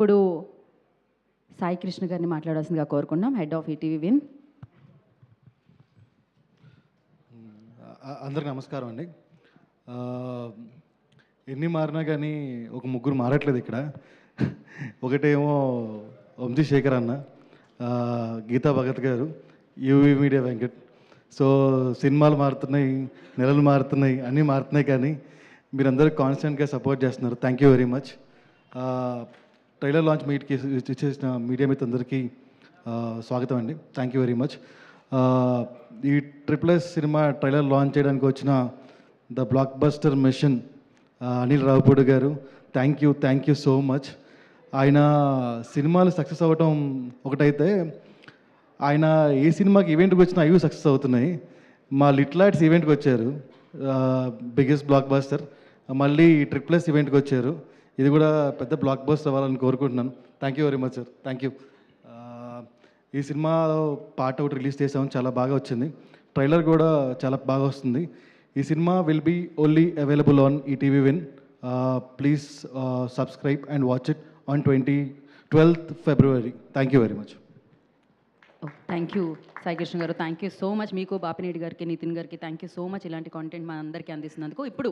ఇప్పుడు సాయి కృష్ణ గారిని మాట్లాడాల్సిందిగా కోరుకున్నాం, హెడ్ ఆఫ్ ఈటీవీ విన్. అందరికి నమస్కారం అండి. ఎన్ని మారినా కానీ ఒక ముగ్గురు మారట్లేదు ఇక్కడ. ఒకటేమో వంశీశేఖర్ అన్న, గీతా భగత్ గారు, యూవీ మీడియా వెంకట్. సో సినిమాలు మారుతున్నాయి, నెలలు మారుతున్నాయి, అన్నీ మారుతున్నాయి, కానీ మీరందరూ కాన్స్టెంట్గా సపోర్ట్ చేస్తున్నారు. Thank you very much. Trailer launch మీట్కి ఇచ్చేసిన మీడియా మిత్రులందరికీ స్వాగతం అండి. Thank you very much. ఈ ట్రిపుల్ సినిమా ట్రైలర్ లాంచ్ చేయడానికి వచ్చిన the blockbuster machine Anil Ravipudi గారు, థ్యాంక్ యూ సో మచ్. ఆయన సినిమాలు సక్సెస్ అవ్వటం ఒకటైతే, ఆయన ఏ సినిమాకి ఈవెంట్కి వచ్చినా అవి సక్సెస్ అవుతున్నాయి. మా లిటిల్ ఈవెంట్కి వచ్చారు, బిగ్గెస్ట్ బ్లాక్ బస్టర్. మళ్ళీ ట్రిపుల్ ఈవెంట్కి వచ్చారు, ఇది కూడా పెద్ద బ్లాక్ బస్టర్ అవ్వాలని కోరుకుంటున్నాను. Thank you very much sir, thank you. ఈ సినిమాలో పాట ఒకటి రిలీజ్ చేసాము, చాలా బాగా వచ్చింది. ట్రైలర్ కూడా చాలా బాగా వస్తుంది. ఈ cinema will be only available on ETV Win. Please subscribe and watch it on 12th February. Thank you very much. Thank you Sai Krishna గారు, థ్యాంక్ యూ సో మచ్. మీకు బాపినేడి గారికి, నితిన్ గారికి థ్యాంక్ యూ సో మచ్, ఇలాంటి కాంటెంట్ మా అందరికీ అందిస్తున్నందుకు. ఇప్పుడు